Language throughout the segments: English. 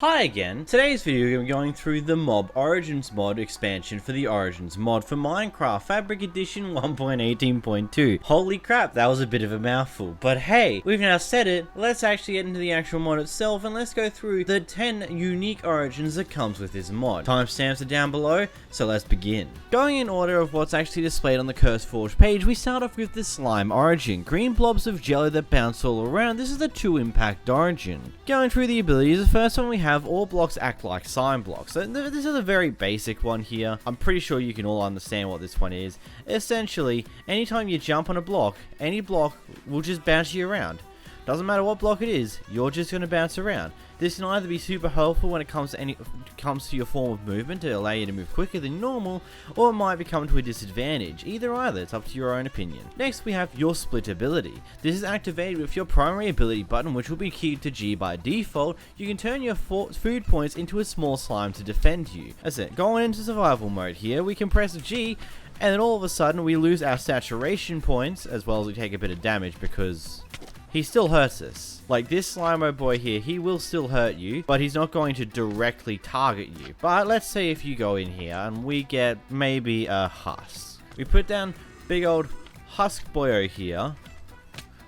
Hi again. Today's video we're going through the Mob Origins mod expansion for the Origins mod for Minecraft Fabric Edition 1.18.2. Holy crap, that was a bit of a mouthful. But hey, we've now said it, let's actually get into the actual mod itself and let's go through the 10 unique origins that comes with this mod. Timestamps are down below, so let's begin. Going in order of what's actually displayed on the 𝓵𝓲𝓷𝓴𝓼 page, we start off with the slime origin. Green blobs of jelly that bounce all around. This is the 2 impact origin. Going through the abilities, the first one we have all blocks act like slime blocks. So this is a very basic one here. I'm pretty sure you can all understand what this one is. Essentially, anytime you jump on a block, any block will just bounce you around. Doesn't matter what block it is, you're just going to bounce around. This can either be super helpful when it comes to your form of movement to allow you to move quicker than normal, or it might become to a disadvantage. Either, it's up to your own opinion. Next we have your split ability. This is activated with your primary ability button, which will be keyed to G by default. You can turn your food points into a small slime to defend you. That's it. Going into survival mode here, we can press G, and then all of a sudden we lose our saturation points, as well as we take a bit of damage because he still hurts us. Like this Slimo boy here, he will still hurt you, but he's not going to directly target you. But let's say if you go in here and we get maybe a husk. We put down big old husk boyo here.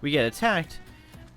We get attacked,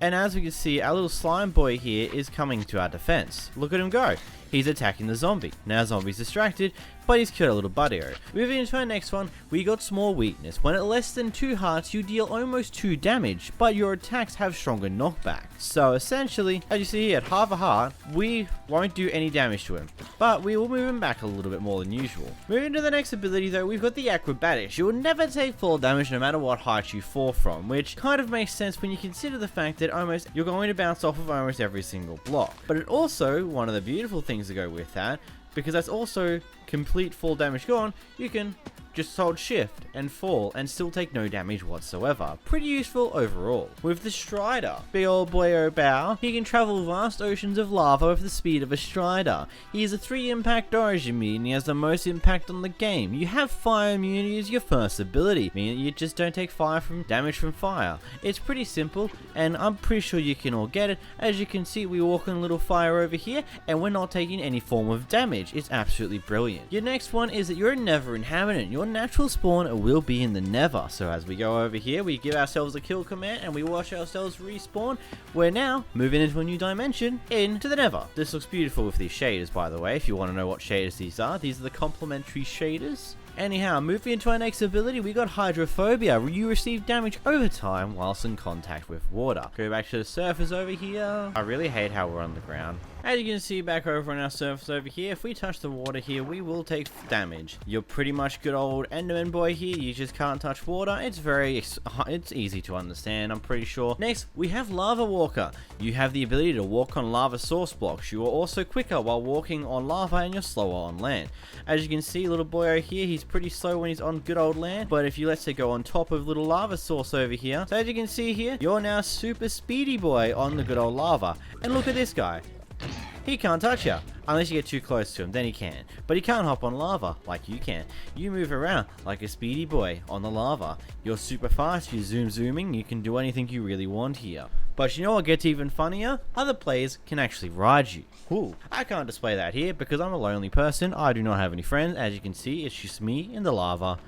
and as we can see, our little slime boy here is coming to our defense. Look at him go. He's attacking the zombie. Now zombie's distracted, but he's killed a little buddy-o. Moving into our next one, we got small weakness. When at less than 2 hearts, you deal almost 2 damage, but your attacks have stronger knockback. So essentially, as you see here, at half a heart, we won't do any damage to him, but we will move him back a little bit more than usual. Moving to the next ability though, we've got the acrobatics. You will never take full damage no matter what height you fall from, which kind of makes sense when you consider the fact that you're going to bounce off of almost every single block. But it also, one of the beautiful things to go with that, because that's also complete full damage gone, you can just hold shift and fall and still take no damage whatsoever. Pretty useful overall. With the 𝓵𝓷𝓷𝓴𝓼, big old boyo bow, he can travel vast oceans of lava with the speed of a 𝓵𝓷𝓷. He is a 3 impact origin, meaning he has the most impact on the game. You have fire immunity as your first ability, meaning you just don't take damage from fire. It's pretty simple, and I'm pretty sure you can all get it. As you can see, we walk on a little fire over here, and we're not taking any form of damage. It's absolutely brilliant. Your next one is that you're a Nether inhabitant. Your natural spawn will be in the Nether. So as we go over here, we give ourselves a kill command and we watch ourselves respawn. We're now moving into a new dimension, into the Nether. This looks beautiful with these shaders, by the way. If you want to know what shaders these are the complementary shaders. Anyhow, moving into our next ability, we got 𝓵𝓷𝓷𝓵𝓲𝓷𝓴𝓼. You receive damage over time whilst in contact with water. Go back to the surface over here. I really hate how we're on the ground. As you can see back over on our surface over here, if we touch the water here, we will take damage. You're pretty much good old Enderman boy here. You just can't touch water. It's easy to understand, I'm pretty sure. Next, we have Lava Walker. You have the ability to walk on lava source blocks. You are also quicker while walking on lava and you're slower on land. As you can see, little boy over here, he's pretty slow when he's on good old land, but if you let's say go on top of little lava source over here, so as you can see here, you're now super speedy boy on the good old lava. And look at this guy. He can't touch you, unless you get too close to him, then he can. But he can't hop on lava, like you can. You move around like a speedy boy on the lava. You're super fast, you're zooming, you can do anything you really want here. But you know what gets even funnier? Other players can actually ride you. Ooh, I can't display that here because I'm a lonely person, I do not have any friends. As you can see, it's just me in the lava,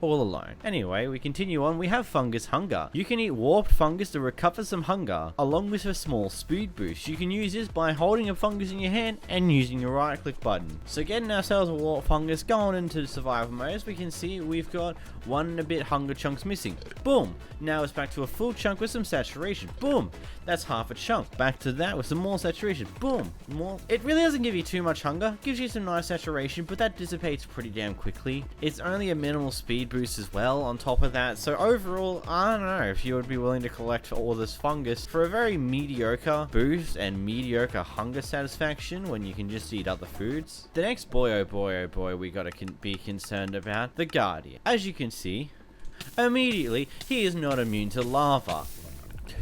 all alone. Anyway, we continue on. We have Fungus Hunger. You can eat warped fungus to recover some hunger, along with a small speed boost. You can use this by holding a fungus in your hand and using your right click button. So getting ourselves a warped fungus, going into survival mode, as we can see, we've got 1 and a bit hunger chunks missing. Boom! Now it's back to a full chunk with some saturation. Boom! That's half a chunk. Back to that with some more saturation. Boom! More. It really doesn't give you too much hunger. Gives you some nice saturation, but that dissipates pretty damn quickly. It's only a minimal speed boost as well on top of that. So overall, I don't know if you would be willing to collect all this fungus for a very mediocre boost and mediocre hunger satisfaction when you can just eat other foods. The next boy we gotta be concerned about, the Guardian. As you can see, immediately he is not immune to lava.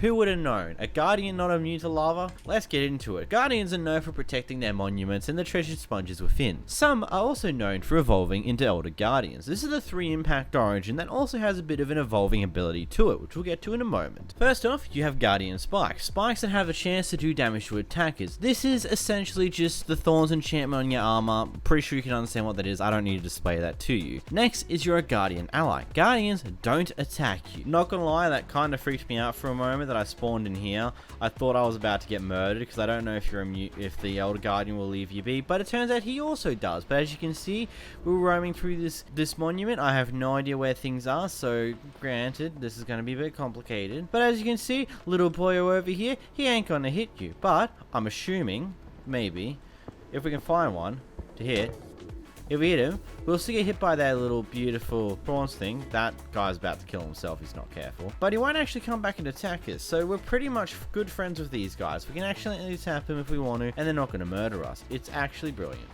Who would have known? A Guardian not immune to lava? Let's get into it. Guardians are known for protecting their monuments and the treasure sponges within. Some are also known for evolving into Elder Guardians. This is a 3 impact origin that also has a bit of an evolving ability to it, which we'll get to in a moment. First off, you have Guardian Spikes. Spikes that have a chance to do damage to attackers. This is essentially just the Thorns enchantment on your armor. Pretty sure you can understand what that is. I don't need to display that to you. Next is your Guardian Ally. Guardians don't attack you. Not gonna lie, that kind of freaked me out for a moment that I spawned in here. I thought I was about to get murdered because I don't know if the Elder Guardian will leave you be, but it turns out he also does. But as you can see, we're roaming through this monument. I have no idea where things are, so granted, this is going to be a bit complicated. But as you can see, little boy over here, he ain't gonna hit you. But I'm assuming, maybe, if we can find one to hit, if we hit him, we'll still get hit by that little beautiful prawns thing. That guy's about to kill himself, he's not careful. But he won't actually come back and attack us, so we're pretty much good friends with these guys. We can actually tap them if we want to, and they're not going to murder us. It's actually brilliant.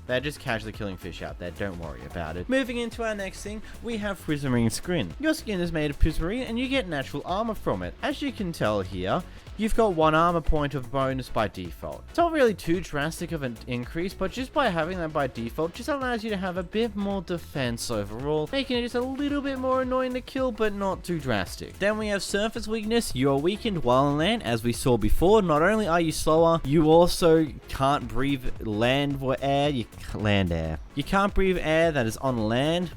They're just casually killing fish out there, don't worry about it. Moving into our next thing, we have Prismarine Skin. Your skin is made of Prismarine and you get natural armor from it. As you can tell here, you've got 1 armor point of bonus by default. It's not really too drastic of an increase, but just by having that by default just allows you to have a bit more defense overall, making it just a little bit more annoying to kill, but not too drastic. Then we have Surface Weakness. You are weakened while on land, as we saw before. Not only are you slower, you also can't breathe land or air. You can't breathe air that is on land.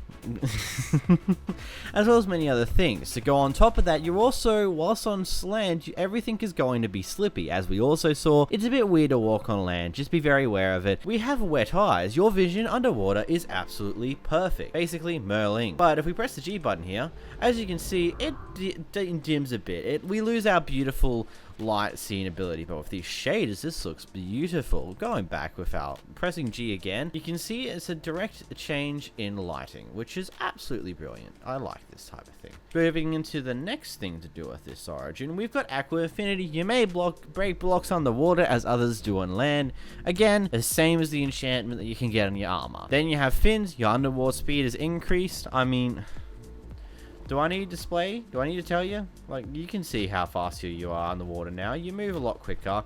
As well as many other things. To go on top of that, you're also, whilst on land, everything is going to be slippy. As we also saw, it's a bit weird to walk on land. Just be very aware of it. We have wet eyes. Your vision underwater is absolutely perfect. Basically, Merling. But if we press the G button here, as you can see, it dims a bit. We lose our beautiful light seeing ability, but with these shaders, this looks beautiful. Going back without pressing G again, you can see it's a direct change in lighting, which is absolutely brilliant. I like this type of thing. Moving into the next thing to do with this origin, we've got Aqua Affinity. You may break blocks underwater as others do on land. Again, the same as the enchantment that you can get on your armor. Then you have fins. Your underwater speed is increased. I mean, do I need to display? Do I need to tell you? Like, you can see how fast you are underwater now. You move a lot quicker.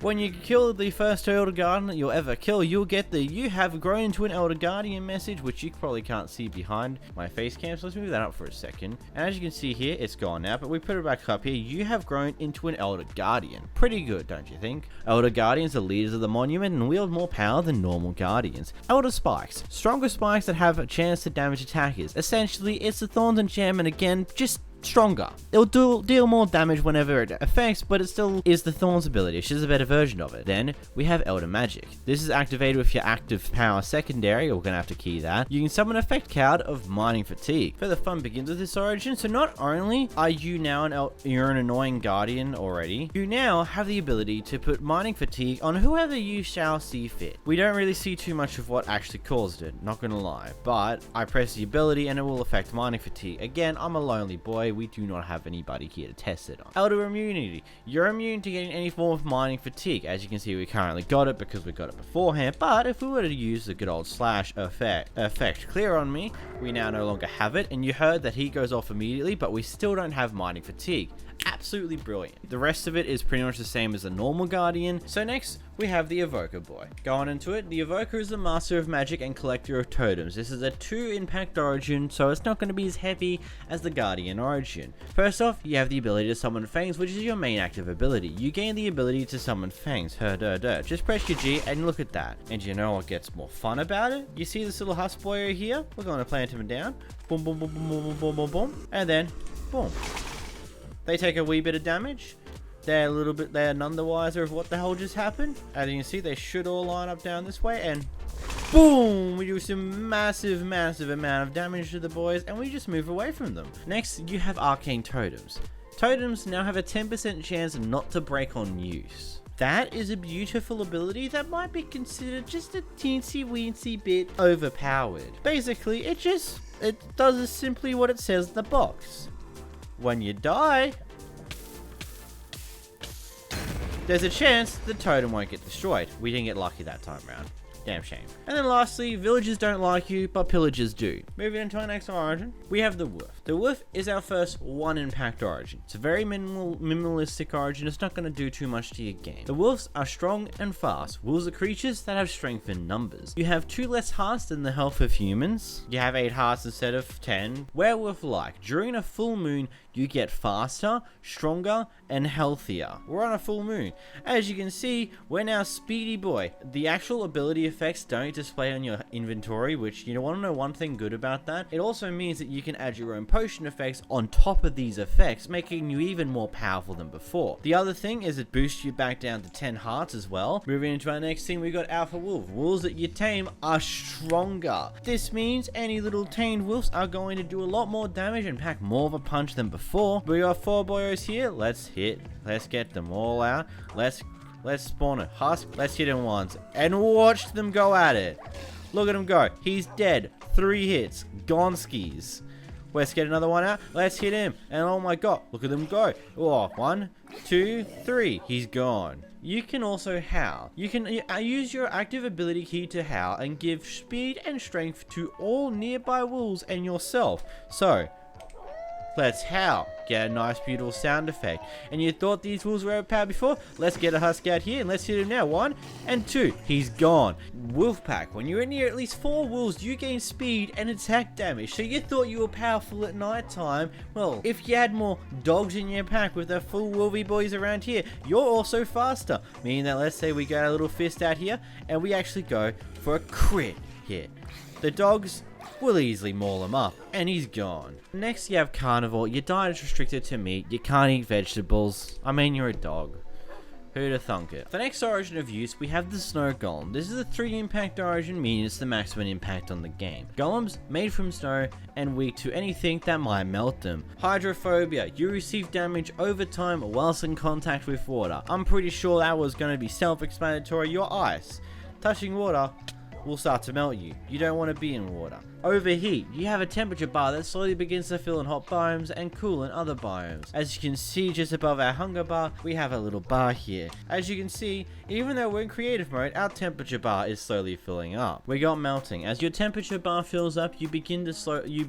When you kill the first Elder Guardian you'll ever kill, you'll get the "You have grown into an Elder Guardian" message, which you probably can't see behind my face cam, so let's move that up for a second. And as you can see here, it's gone now, but we put it back up here. You have grown into an Elder Guardian. Pretty good, don't you think? Elder Guardians are leaders of the monument and wield more power than normal Guardians. Elder Spikes. Stronger spikes that have a chance to damage attackers. Essentially, it's the Thorns enchantment again, just stronger. It'll deal more damage whenever it affects, but it still is the Thorns ability. It's just a better version of it. Then we have Elder Magic. This is activated with your active power secondary. We're gonna have to key that. You can summon an effect card of Mining Fatigue. Further fun begins with this origin. So not only are you now you're an annoying Guardian already, you now have the ability to put Mining Fatigue on whoever you shall see fit. We don't really see too much of what actually caused it, not gonna lie, but I press the ability and it will affect Mining Fatigue. Again, I'm a lonely boy. We do not have anybody here to test it on. Elder Immunity. You're immune to getting any form of Mining Fatigue. As you can see, we currently got it because we got it beforehand, but if we were to use the good old slash effect clear on me, we now no longer have it, and you heard that he goes off immediately, but we still don't have Mining Fatigue. Absolutely brilliant. The rest of it is pretty much the same as the normal Guardian. So next, we have the Evoker boy. Going into it, the Evoker is the master of magic and collector of totems. This is a 2 impact origin, so it's not going to be as heavy as the Guardian origin. First off, you have the ability to summon fangs, which is your main active ability. You gain the ability to summon fangs. Just press your G and look at that. And you know what gets more fun about it? You see this little husk boy here? We're going to plant him down. Boom, boom, boom, boom, boom, boom, boom, boom. And then, boom. They take a wee bit of damage. They're none the wiser of what the hell just happened. As you can see, they should all line up down this way, and boom! We do some massive amount of damage to the boys, and we just move away from them. Next, you have Arcane Totems. Totems now have a 10% chance not to break on use. That is a beautiful ability that might be considered just a teensy-weensy bit overpowered. Basically, it does simply what it says in the box. When you die, there's a chance the totem won't get destroyed. We didn't get lucky that time around. Damn shame. And then lastly, villagers don't like you, but pillagers do. Moving into our next origin, we have the wolf. The wolf is our first one impact origin. It's a very minimalistic origin. It's not going to do too much to your game. The wolves are strong and fast. Wolves are creatures that have strength in numbers. You have 2 less hearts than the health of humans. You have 8 hearts instead of 10. Werewolf-like. During a full moon, you get faster, stronger, and healthier. We're on a full moon. As you can see, we're now Speedy Boy. The actual ability effects don't display on your inventory, which, you want to know one thing good about that? It also means that you can add your own potion effects on top of these effects, making you even more powerful than before. The other thing is it boosts you back down to 10 hearts as well. Moving into our next thing, we got Alpha Wolf. Wolves that you tame are stronger. This means any little tamed wolves are going to do a lot more damage and pack more of a punch than before. We got 4 boyos here. Let's get them all out. Let's spawn a husk. Let's hit him once and watch them go at it. Look at him go. He's dead. 3 hits. Gone skis. Let's get another one out. Let's hit him. And oh my god, look at them go. Oh, 1, 2, 3. He's gone. You can also howl. You can use your active ability key to howl and give speed and strength to all nearby wolves and yourself. So, let's howl. Get a nice beautiful sound effect. And you thought these wolves were overpowered before? Let's get a husk out here and let's hit him now. 1 and 2. He's gone. Wolf pack. When you're near at least 4 wolves, you gain speed and attack damage. So you thought you were powerful at night time. Well, if you had more dogs in your pack with the full wolvie boys around here, you're also faster. Meaning that let's say we got a little fist out here and we actually go for a crit hit. The dogs will easily maul him up, and he's gone. Next you have carnivore. Your diet is restricted to meat. You can't eat vegetables. I mean, you're a dog. Who'da thunk it? The next origin of use, we have the snow golem. This is a 3 impact origin, meaning it's the maximum impact on the game. Golems made from snow and weak to anything that might melt them. Hydrophobia. You receive damage over time whilst in contact with water. I'm pretty sure that was going to be self-explanatory. Your ice. Touching water will start to melt you. You don't want to be in water. Overheat. You have a temperature bar that slowly begins to fill in hot biomes and cool in other biomes. As you can see just above our hunger bar, we have a little bar here. As you can see, even though we're in creative mode, our temperature bar is slowly filling up. We got melting. As your temperature bar fills up, you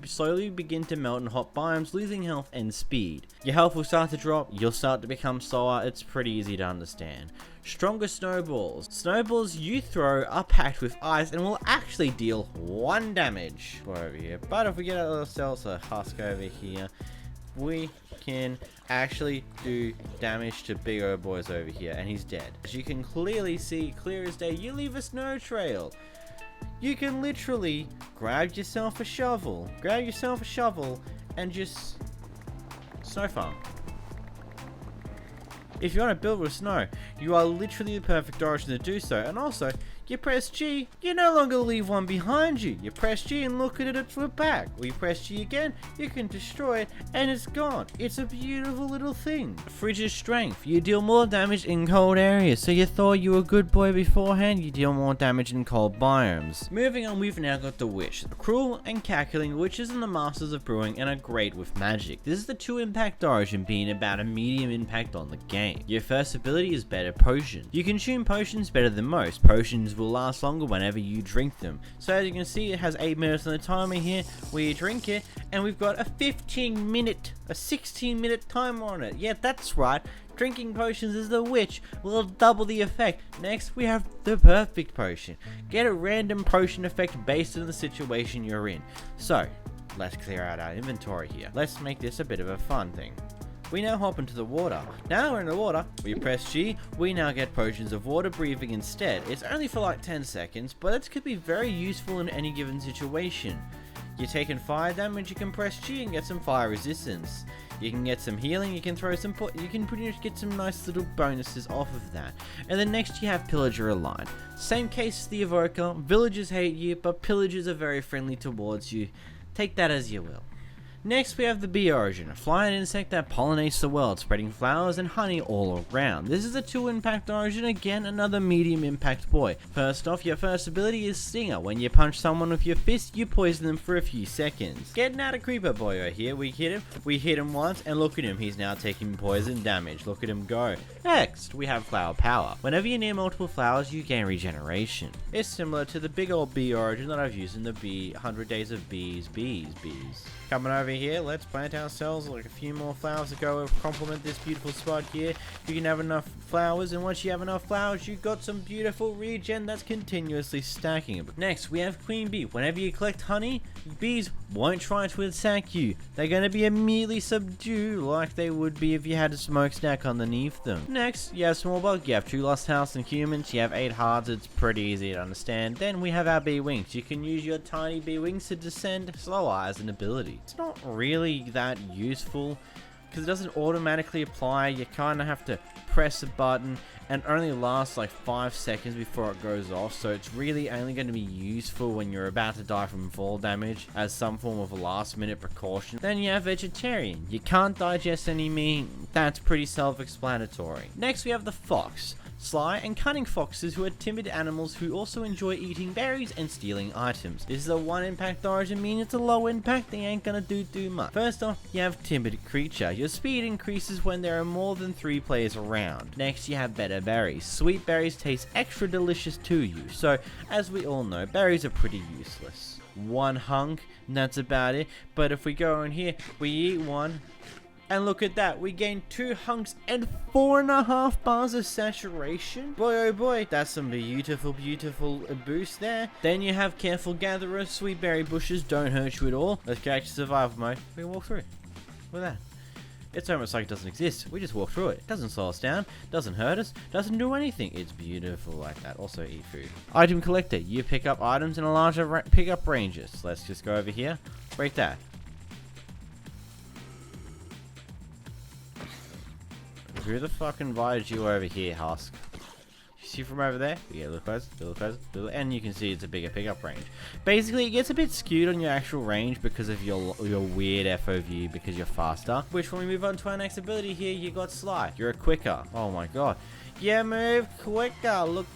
slowly begin to melt in hot biomes, losing health and speed. Your health will start to drop, you'll start to become slower. It's pretty easy to understand. Stronger snowballs. Snowballs you throw are packed with ice and will actually deal 1 damage. Over here. But if we get ourselves a husk over here, we can actually do damage to big old boys over here, and he's dead. As you can clearly see, clear as day, you leave a snow trail. You can literally grab yourself a shovel and just snow farm. If you want to build with snow, you are literally the perfect origin to do so. And also, you press G, you no longer leave one behind you. You press G and look at it, it's flip back. Or you press G again, you can destroy it and it's gone. It's a beautiful little thing. Frigid strength. You deal more damage in cold areas. So you thought you were a good boy beforehand, you deal more damage in cold biomes. Moving on, we've now got the witch. The cruel and calculating witches and the masters of brewing and are great with magic. This is the 2 impact origin, being about a medium impact on the game. Your first ability is better potion. You consume potions better than most. Potions will last longer whenever you drink them. So as you can see, it has 8 minutes on the timer here where you drink it, and we've got a 16-minute timer on it. Yeah, that's right. Drinking potions as the witch will double the effect. Next, we have the perfect potion. Get a random potion effect based on the situation you're in. So, let's clear out our inventory here. Let's make this a bit of a fun thing. We now hop into the water. Now we're in the water, we press G, we now get potions of water breathing instead. It's only for like 10 seconds, but it could be very useful in any given situation. You're taking fire damage, you can press G and get some fire resistance. You can get some healing, you can throw some you can pretty much get some nice little bonuses off of that. And then next you have 𝓵𝓲𝓷𝓴𝓼. Same case as the Evoker, villagers hate you, but pillagers are very friendly towards you. Take that as you will. Next we have the bee origin, a flying insect that pollinates the world, spreading flowers and honey all around. This is a 2 impact origin, again another medium impact boy. First off, your first ability is Stinger. When you punch someone with your fist, you poison them for a few seconds. Getting out of creeper boy right here, we hit him once, and look at him, he's now taking poison damage. Look at him go. Next, we have flower power. Whenever you're near multiple flowers, you gain regeneration. It's similar to the big old bee origin that I've used in the 100 Days of Bees. Coming over here, let's plant ourselves like a few more flowers to go complement this beautiful spot here. You can have enough flowers, and once you have enough flowers, you've got some beautiful regen that's continuously stacking. Next, we have queen bee. Whenever you collect honey, bees won't try to attack you. They're going to be immediately subdued like they would be if you had a smokestack underneath them. Next, you have small bug. You have 2 lost house and humans. You have 8 hearts. It's pretty easy to understand. Then we have our bee wings. You can use your tiny bee wings to descend slower as an ability. It's not really that useful because it doesn't automatically apply. You kind of have to press a button, and only lasts like 5 seconds before it goes off, so it's really only going to be useful when you're about to die from fall damage as some form of a last minute precaution. Then you have vegetarian. You can't digest any meat. That's pretty self-explanatory. Next we have the fox. Sly and cunning foxes who are timid animals who also enjoy eating berries and stealing items. This is a 1 impact origin, meaning it's a low impact, they ain't gonna do too much. First off, you have timid creature. Your speed increases when there are more than 3 players around. Next you have better berries. Sweet berries taste extra delicious to you, so as we all know, berries are pretty useless. 1 hunk, and that's about it, but if we go in here, we eat one, and look at that, we gain 2 hunks and 4.5 bars of saturation. Boy oh boy, that's some beautiful boost there. Then you have careful gatherer. Sweet berry bushes don't hurt you at all. Let's go to survival mode. We can walk through. Look at that. It's almost like it doesn't exist. We just walk through it. It doesn't slow us down, doesn't hurt us, doesn't do anything. It's beautiful like that. Also eat food. Item collector. You pick up items in a larger pickup ranges. Let's just go over here. Break that. Who the fuck invited you over here, Husk? You see from over there? Yeah, look close, and you can see it's a bigger pickup range. Basically, it gets a bit skewed on your actual range because of your weird FOV because you're faster. Which, when we move on to our next ability here, you got Sly. You're a quicker. Oh my god. Yeah, move quicker. Look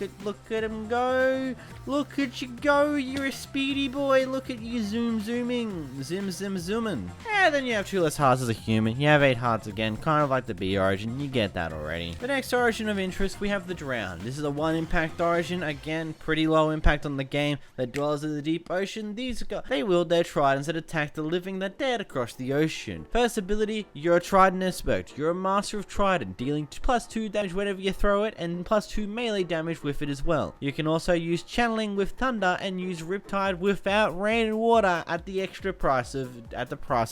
at him go. Look at you go. You're a speedy boy. Look at you zooming. Zooming. And then you have 2 less hearts as a human. You have 8 hearts again, kind of like the bee origin. You get that already. The next origin of interest, we have the drown. This is a 1 impact origin. Again, pretty low impact on the game. The dwellers of the deep ocean. These guys, they wield their tridents that attack the living that dared across the ocean. First ability, you're a trident expert. You're a master of trident, dealing +2 damage whenever you throw it, and +2 melee damage with it as well. You can also use channeling with thunder and use Riptide without rain and water at the price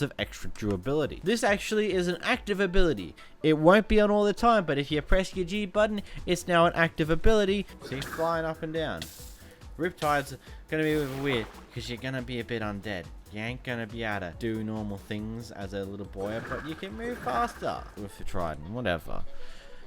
of extra durability. This actually is an active ability. It won't be on all the time, but if you press your G button, it's now an active ability. See, flying up and down. Riptide's gonna be a little weird because you're gonna be a bit undead. You ain't gonna be able to do normal things as a little boy, but you can move faster with the trident, whatever.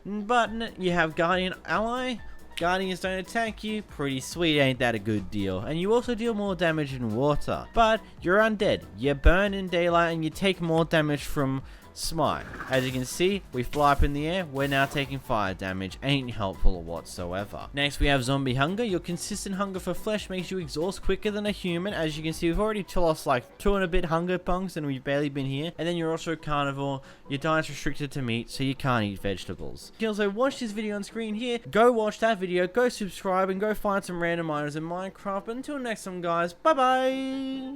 But you have Guardian Ally. Guardians don't attack you. Pretty sweet, ain't that a good deal? And you also deal more damage in water. But you're undead. You burn in daylight and you take more damage from smite. As you can see, we fly up in the air. We're now taking fire damage. Ain't helpful whatsoever. Next, we have zombie hunger. Your consistent hunger for flesh makes you exhaust quicker than a human. As you can see, we've already lost like 2 and a bit hunger punks and we've barely been here. And then you're also a carnivore. Your diet's restricted to meat, so you can't eat vegetables. You can also watch this video on screen here. Go watch that video. Go subscribe and go find some random items in Minecraft. But until next time, guys. Bye bye.